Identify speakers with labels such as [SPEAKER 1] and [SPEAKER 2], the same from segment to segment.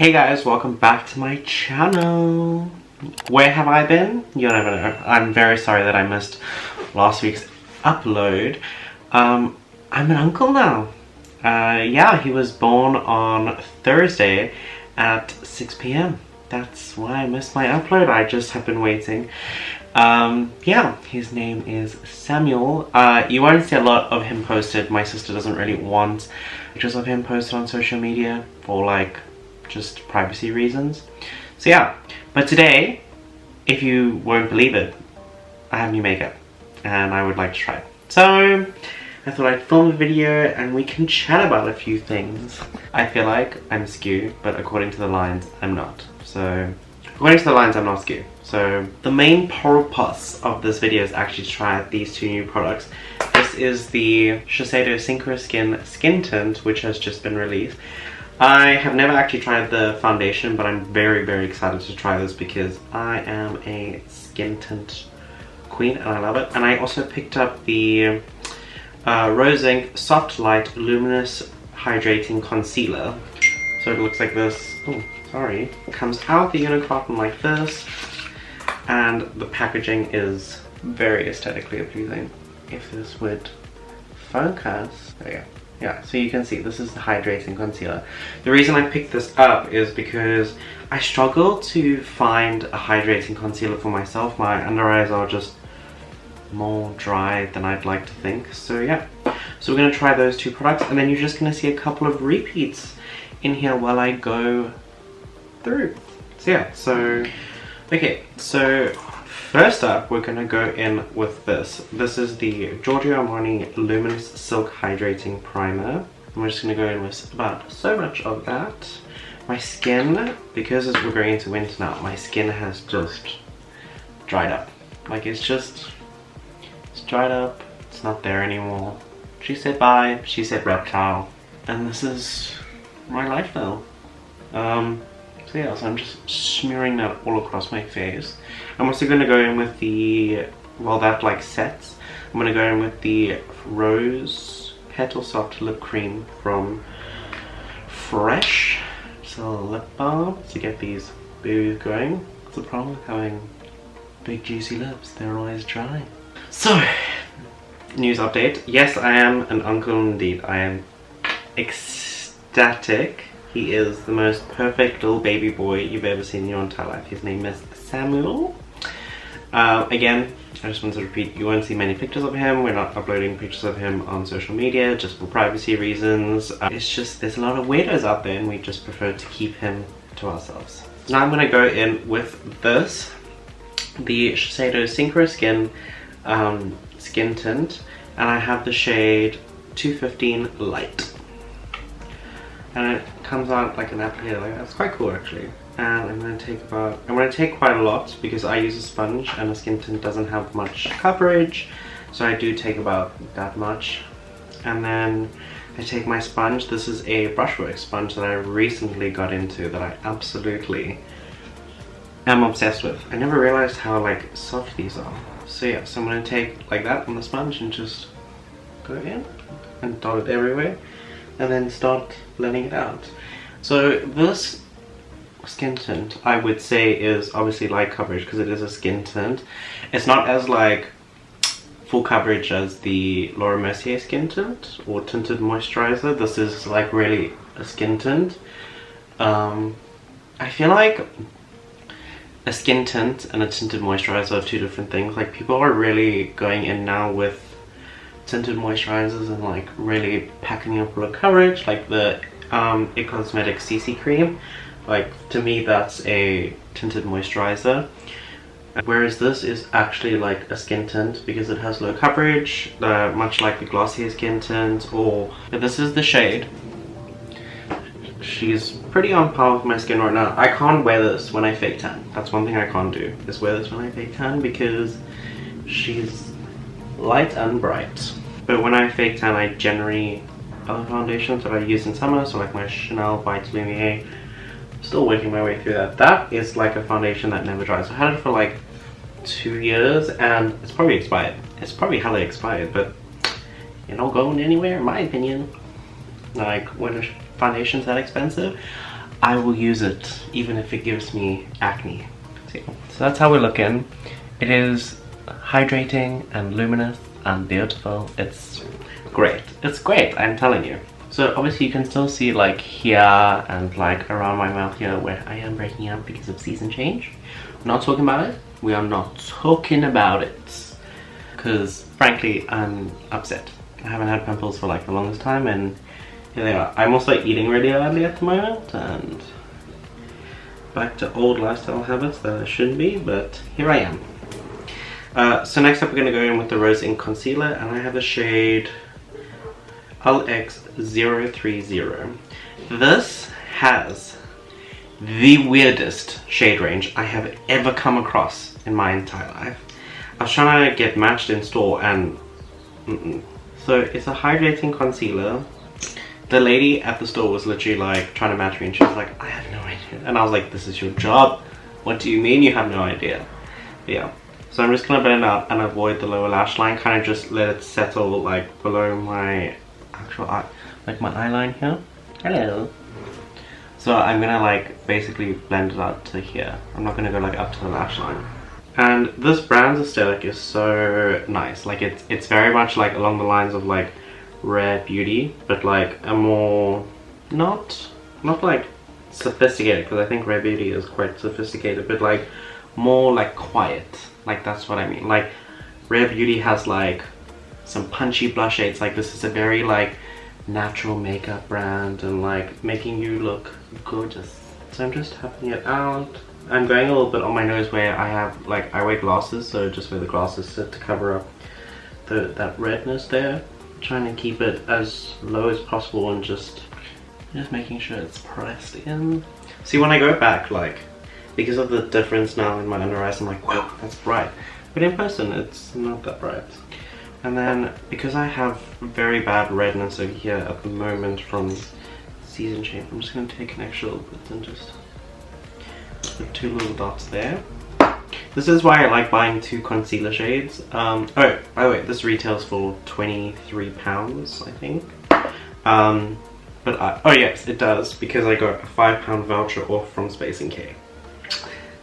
[SPEAKER 1] Hey guys, welcome back to my channel. Where have I been? You'll never know. I'm very sorry that I missed last week's upload. I'm an uncle now. Yeah, he was born on Thursday at 6 p.m. That's why I missed my upload. I just have been waiting. Yeah, his name is Samuel. You won't see a lot of him posted. My sister doesn't really want pictures of him posted on social media for like just privacy reasons. So yeah, but today, if you won't believe it, I have new makeup and I would like to try it. So I thought I'd film a video and we can chat about a few things. I feel like I'm skew, but according to the lines, I'm not. So according to the lines, I'm not skew. So the main purpose of this video is actually to try out these two new products. This is the Shiseido Synchro Skin Tint, which has just been released. I have never actually tried the foundation, but I'm very excited to try this because I am a skin tint queen and I love it. And I also picked up the Rose Inc Soft Light Luminous Hydrating Concealer. So it looks like this. Oh, sorry. It comes out the unicarton like this, and the packaging is very aesthetically pleasing. If this would focus, there you go. Yeah, so you can see this is the Hydrating Concealer. The reason I picked this up is because I struggle to find a hydrating concealer for myself. My under eyes are just more dry than I'd like to think. So yeah, so we're going to try those two products and then you're just going to see a couple of repeats in here while I go through. So yeah, so okay, so first up we're going to go in with this. This is the Giorgio Armani Luminous Silk Hydrating Primer. And we're just going to go in with about so much of that. My skin, because we're going into winter now, my skin has just dried up. Like it's dried up, it's not there anymore. She said bye, she said reptile. And this is my life now. So yeah, so I'm just smearing that all across my face. I'm also going to go in with the, well that like sets, I'm going to go in with the Rose Petal Soft Lip Cream from Fresh. It's a lip balm to get these boobies going. What's the problem with having big juicy lips? They're always dry. So, news update. Yes, I am an uncle indeed. I am ecstatic. He is the most perfect little baby boy you've ever seen in your entire life. His name is Samuel. Again, I just want to repeat, you won't see many pictures of him. We're not uploading pictures of him on social media just for privacy reasons. It's just, there's a lot of weirdos out there and we just prefer to keep him to ourselves. Now I'm going to go in with this, the Shiseido Synchro Skin Tint, and I have the shade 215 Light. And it comes out like an applicator like that. It's quite cool actually. And I'm going to take quite a lot because I use a sponge and a skin tint doesn't have much coverage. So I do take about that much. And then I take my sponge. This is a brushwork sponge that I recently got into that I absolutely am obsessed with. I never realized how like soft these are. So yeah, so I'm going to take like that on the sponge and just go in and dot it everywhere. And then start blending it out. So this skin tint I would say is obviously light coverage because it is a skin tint. It's not as like full coverage as the Laura Mercier skin tint or tinted moisturizer. This is like really a skin tint. I feel like a skin tint and a tinted moisturizer are two different things. Like people are really going in now with tinted moisturizers and like really packing up full of coverage, like the It Cosmetics CC cream. Like to me that's a tinted moisturizer, whereas this is actually like a skin tint because it has low coverage, much like the Glossier skin tint. But this is the shade. She's pretty on par with my skin right now. I can't wear this when I fake tan. That's one thing I can't do, is wear this when I fake tan because she's light and bright. But when I fake tan, I generally other foundations that I use in summer, so like my Chanel White Lumiere. Still working my way through that. That is like a foundation that never dries. I had it for like 2 years and it's probably expired. It's probably hella expired, but you're not going anywhere in my opinion. Like when a foundation's that expensive, I will use it even if it gives me acne. So that's how we're looking. It is hydrating and luminous and beautiful. It's great. It's great, I'm telling you. So obviously you can still see like here and like around my mouth here where I am breaking out because of season change. We're not talking about it. We are not talking about it. Because frankly, I'm upset. I haven't had pimples for like the longest time, and here they are. I'm also eating really early at the moment and back to old lifestyle habits that I shouldn't be, but here I am. So next up we're going to go in with the Rose Ink Concealer, and I have the shade LX030. This has the weirdest shade range I have ever come across in my entire life. I was trying to get matched in store and So it's a hydrating concealer. The lady at the store was literally like trying to match me, and she was like, I have no idea. And I was like, this is your job. What do you mean you have no idea? But yeah. So I'm just gonna blend out and avoid the lower lash line, kind of just let it settle like below my actual eye, like my eye line here. Hello. So I'm gonna like basically blend it out to here. I'm not gonna go like up to the lash line. And this brand's aesthetic is so nice. Like it's very much like along the lines of like Rare Beauty, but like a more not like sophisticated, because I think Rare Beauty is quite sophisticated, but like more like quiet. Like that's what I mean. Like Rare Beauty has like some punchy blush shades. Like this is a very like natural makeup brand and like making you look gorgeous. So I'm just tapping it out. I'm going a little bit on my nose where I have like I wear glasses, so just where the glasses sit to cover up that redness there. Trying to keep it as low as possible and just making sure it's pressed in. See, when I go back, like because of the difference now in my under eyes, I'm like, wow, that's bright. But in person, it's not that bright. And then because I have very bad redness over here at the moment from season change, I'm just going to take an extra little bit and just put 2 little dots there. This is why I like buying 2 concealer shades. Oh, by the way, this retails for £23, I think. Oh yes, it does, because I got a £5 voucher off from Space NK.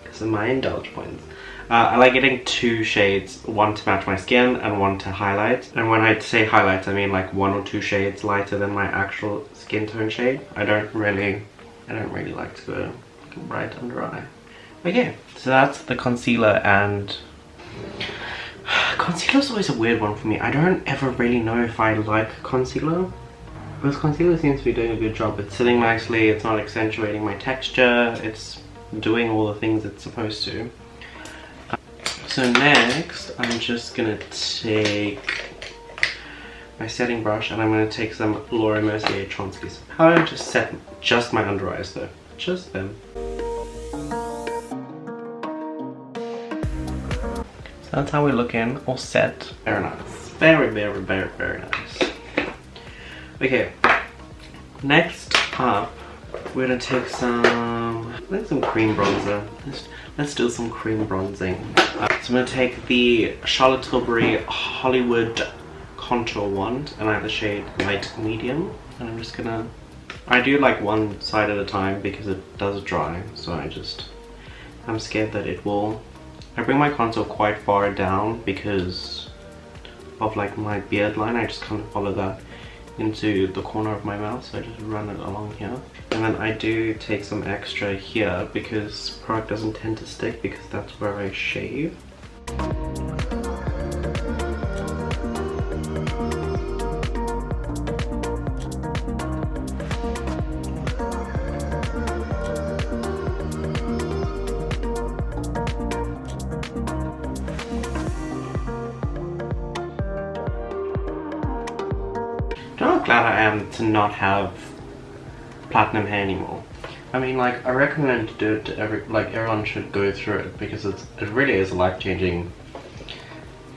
[SPEAKER 1] Because of my indulge points. I like getting 2 shades, one to match my skin and one to highlight. And when I say highlight, I mean like 1 or 2 shades lighter than my actual skin tone shade. I don't really like to go bright under eye. Okay, so that's the concealer, and concealer's always a weird one for me. I don't ever really know if I like concealer, because concealer seems to be doing a good job. It's sitting nicely, it's not accentuating my texture, it's doing all the things it's supposed to. So next, I'm just gonna take my setting brush and I'm gonna take some Laura Mercier Translucent powder and just set just my under eyes though, just them. So that's how we're looking, all set. Very nice. Very nice. Okay, next up, we're gonna take some cream bronzer. Let's do some cream bronzing. So I'm gonna take the Charlotte Tilbury Hollywood Contour Wand, and I have the shade Light Medium. And I'm just gonna, I do like one side at a time because it does dry, so I'm scared that it will. I bring my contour quite far down because of like my beard line. I just kind of follow that into the corner of my mouth, so I just run it along here. And then I do take some extra here because product doesn't tend to stick, because that's where I shave. Do you know how glad I am to not have platinum hair anymore? I mean, like, I recommend to do it to everyone should go through it, because it really is a life-changing,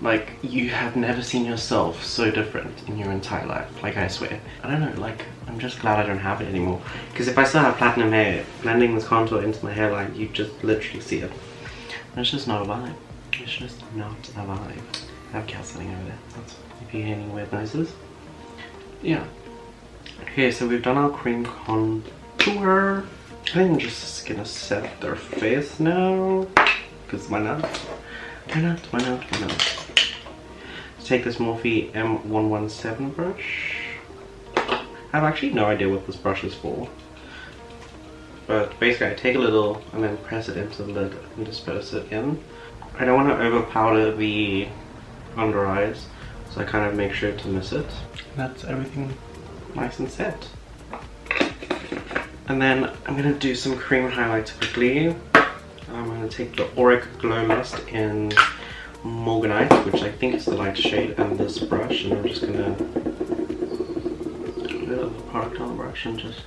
[SPEAKER 1] like, you have never seen yourself so different in your entire life, like, I swear. I don't know, like, I'm just glad I don't have it anymore, because if I still have platinum hair, blending this contour into my hairline, you just literally see it. And it's just not a vibe. It's just not a vibe. I have cat sitting over there. That's if you're hearing weird noises. Yeah. Okay, so we've done our cream contour. think I'm just gonna set their face now. Because why not? Why not? Why not? Why not? Let's take this Morphe M117 brush. I have actually no idea what this brush is for. But basically I take a little and then press it into the lid and disperse it in. I don't want to over powder the under eyes, so I kind of make sure to miss it. That's everything nice and set. And then I'm going to do some cream highlights quickly. I'm going to take the Auric Glow Mist in Morganite, which I think is the light shade, and this brush, and I'm just going to put a bit of the product on the brush and just...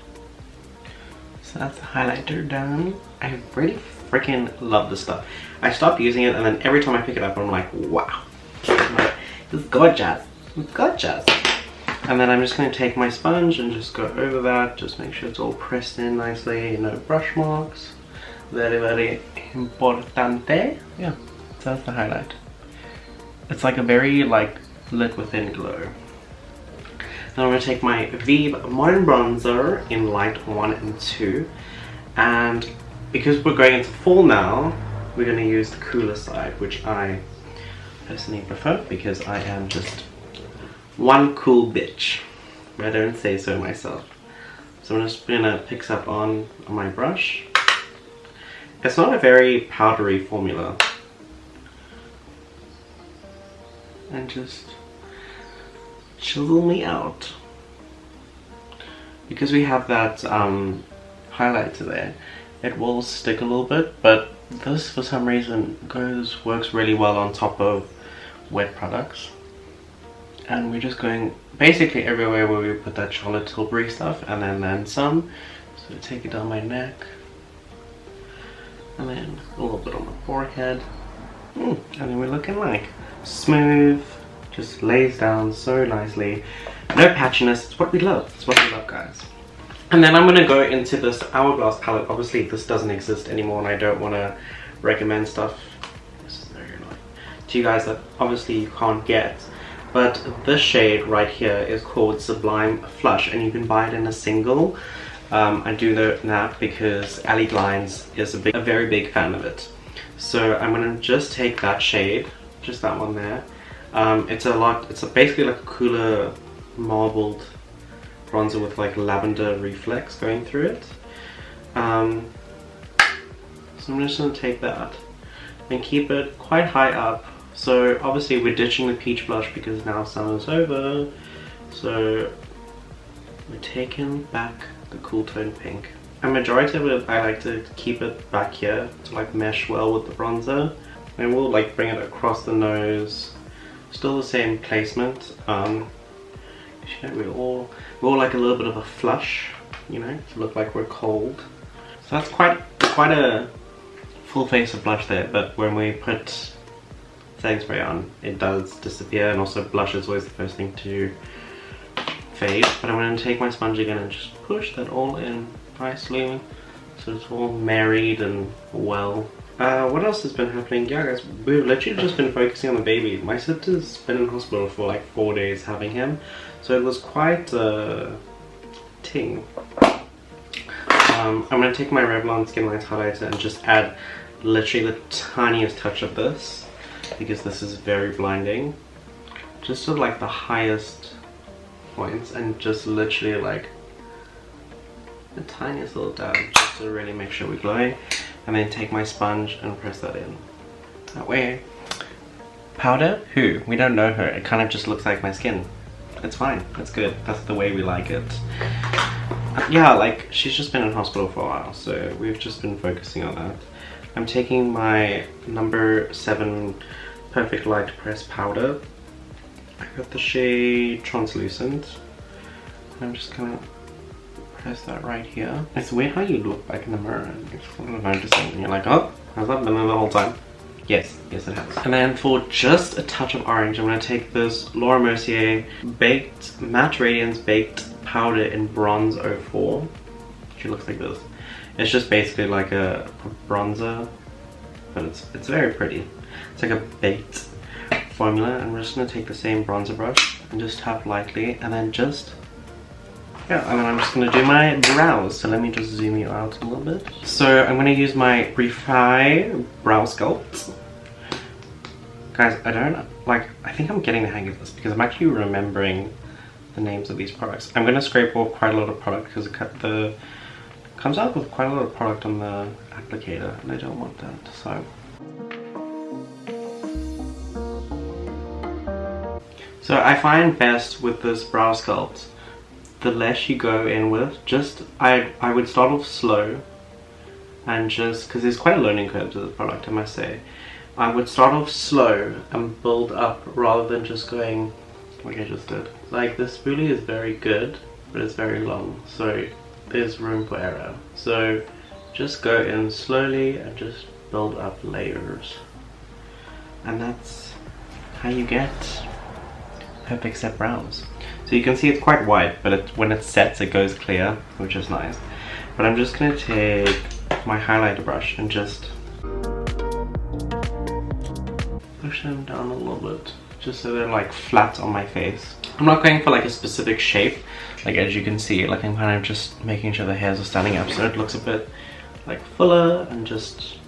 [SPEAKER 1] So that's the highlighter done. I really freaking love this stuff. I stopped using it and then every time I pick it up I'm like, wow. I'm like, it's gorgeous. It's gorgeous. And then I'm just going to take my sponge and just go over that. Just make sure it's all pressed in nicely. No brush marks. Very, very importante. Yeah, so that's the highlight. It's like a very like lit within glow. Now I'm going to take my Vive Modern Bronzer in light 1 and 2, and because we're going into fall now, we're going to use the cooler side, which I personally prefer because I am just one cool bitch. I don't say so myself. So I'm just going to pick up on my brush. It's not a very powdery formula. And just chisel me out. Because we have that highlighter there, it will stick a little bit, but this for some reason works really well on top of wet products. And we're just going basically everywhere where we put that Charlotte Tilbury stuff, and then some. So take it down my neck, and then a little bit on my forehead, and then we're looking like smooth. Just lays down so nicely. No patchiness. It's what we love. It's what we love, guys. And then I'm going to go into this Hourglass palette. Obviously, this doesn't exist anymore, and I don't want to recommend stuff to you guys that obviously you can't get. But this shade right here is called Sublime Flush, and you can buy it in a single. I do know that because Ali Glines is a very big fan of it. So I'm going to just take that shade, just that one there. It's basically like a cooler marbled bronzer with like lavender reflex going through it. So I'm just going to take that and keep it quite high up. So obviously we're ditching the peach blush because now summer's over. So we're taking back the cool tone pink. A majority of it I like to keep it back here to like mesh well with the bronzer. And we'll like bring it across the nose. Still the same placement. You know, we're all like a little bit of a flush, you know, to look like we're cold. So that's quite a full face of blush there, but when we put setting spray on, it does disappear, and also blush is always the first thing to fade. But I'm going to take my sponge again and just push that all in nicely, so it's all married and well. What else has been happening? Yeah guys, we've literally just been focusing on the baby. My sister's been in hospital for like 4 days having him, so it was quite ting. I'm going to take my Revlon Skin Light Highlighter and just add literally the tiniest touch of this, because this is very blinding. Just to like the highest points, and just literally like the tiniest little dab, just to really make sure we're glowing. And then take my sponge and press that in. That way. Powder? Who? We don't know her. It kind of just looks like my skin. It's fine. It's good. That's the way we like it. Yeah, like, she's just been in hospital for a while, so we've just been focusing on that. I'm taking my number 7 Perfect Light Press powder. I got the shade Translucent. I'm just gonna press that right here. It's weird how you look back in the mirror and you're sort of noticing and you're like, oh, has that been there the whole time? Yes, yes it has. And then for just a touch of orange, I'm going to take this Laura Mercier Matte Radiance Baked Powder in Bronze 04. She looks like this. It's just basically like a bronzer, but it's very pretty. It's like a baked formula, and we're just going to take the same bronzer brush and just tap lightly, and then just Yeah, and then I'm just gonna do my brows. So let me just zoom you out a little bit. So I'm gonna use my Refi Brow Sculpt. Guys, I think I'm getting the hang of this because I'm actually remembering the names of these products. I'm gonna scrape off quite a lot of product because it comes out with quite a lot of product on the applicator, and I don't want that, so. So I find best with this brow sculpt, the less you go in with, I would start off slow, and just, because there's quite a learning curve to this product, I must say. I would start off slow and build up rather than just going like I just did. Like, this spoolie is very good, but it's very long, so there's room for error. So just go in slowly and just build up layers. And that's how you get perfect set brows. So you can see it's quite white, but when it sets it goes clear, which is nice. But I'm just going to take my highlighter brush and just push them down a little bit, just so they're like flat on my face. I'm not going for like a specific shape, like as you can see, like I'm kind of just making sure the hairs are standing up so it looks a bit like fuller, and just,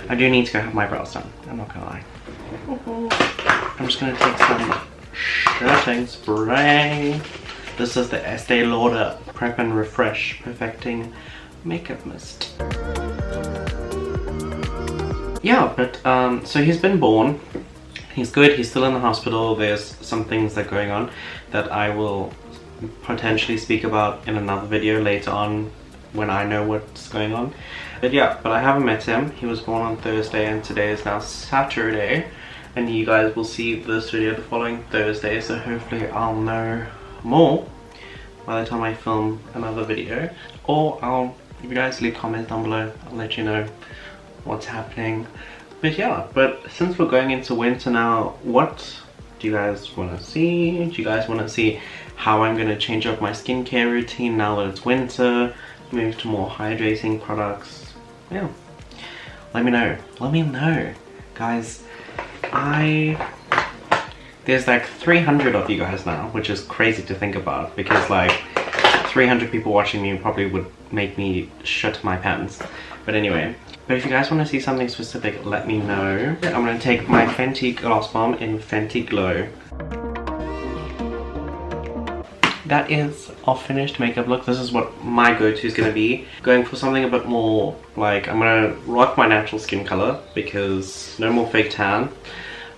[SPEAKER 1] I do need to go have my brows done, I'm not gonna lie. I'm just gonna take some shirting spray. This is the Estee Lauder Prep and Refresh Perfecting Makeup Mist. Yeah, but so he's been born. He's good, he's still in the hospital. There's some things that are going on that I will potentially speak about in another video later on when I know what's going on. But yeah, but I haven't met him. He was born on Thursday and today is now Saturday. And you guys will see this video the following Thursday, so hopefully I'll know more by the time I film another video. Or if you guys leave comments down below, I'll let you know what's happening. But yeah, but since we're going into winter now, what do you guys want to see? Do you guys want to see how I'm going to change up my skincare routine now that it's winter? Move to more hydrating products? Yeah, let me know. Guys, there's like 300 of you guys now, which is crazy to think about, because like 300 people watching me probably would make me shit my pants. But anyway, but if you guys want to see something specific, let me know. I'm going to take my Fenty Gloss Bomb in Fenty Glow. That is our finished makeup look. This is what my go-to is going to be. Going for something a bit more, like, I'm going to rock my natural skin color, because no more fake tan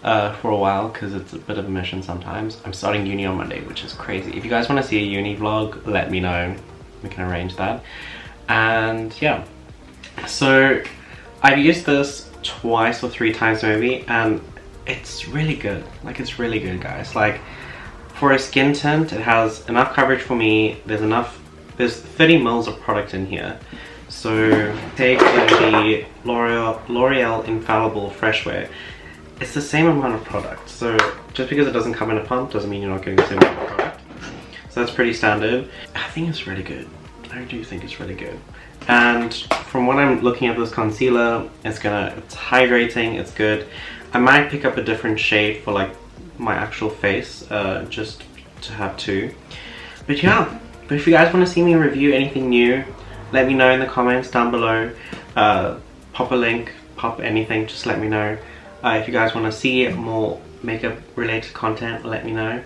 [SPEAKER 1] for a while, because it's a bit of a mission sometimes. I'm starting uni on Monday, which is crazy. If you guys want to see a uni vlog, let me know. We can arrange that. And yeah. So I've used this twice or 3 times maybe, and it's really good. Like, it's really good, guys. Like, for a skin tint, it has enough coverage for me. There's 30 mils of product in here. So take the L'Oreal Infallible Fresh Wear. It's the same amount of product. So just because it doesn't come in a pump doesn't mean you're not getting the same amount of product. So that's pretty standard. I think it's really good. I do think it's really good. And from what I'm looking at this concealer, it's hydrating, it's good. I might pick up a different shade for like my actual face, just to have 2. But yeah, but if you guys want to see me review anything new, let me know in the comments down below. Pop a link, pop anything, just let me know. If you guys want to see more makeup related content, let me know.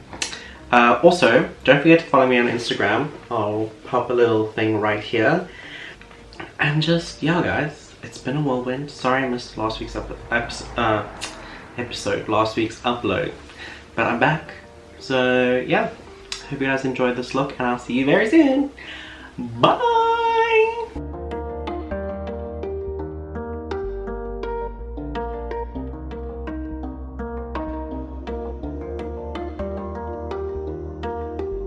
[SPEAKER 1] Also, don't forget to follow me on Instagram. I'll pop a little thing right here. And just, yeah guys, it's been a whirlwind. Sorry I missed last week's episode, last week's upload. But I'm back. So yeah, hope you guys enjoyed this look, and I'll see you very soon. Bye!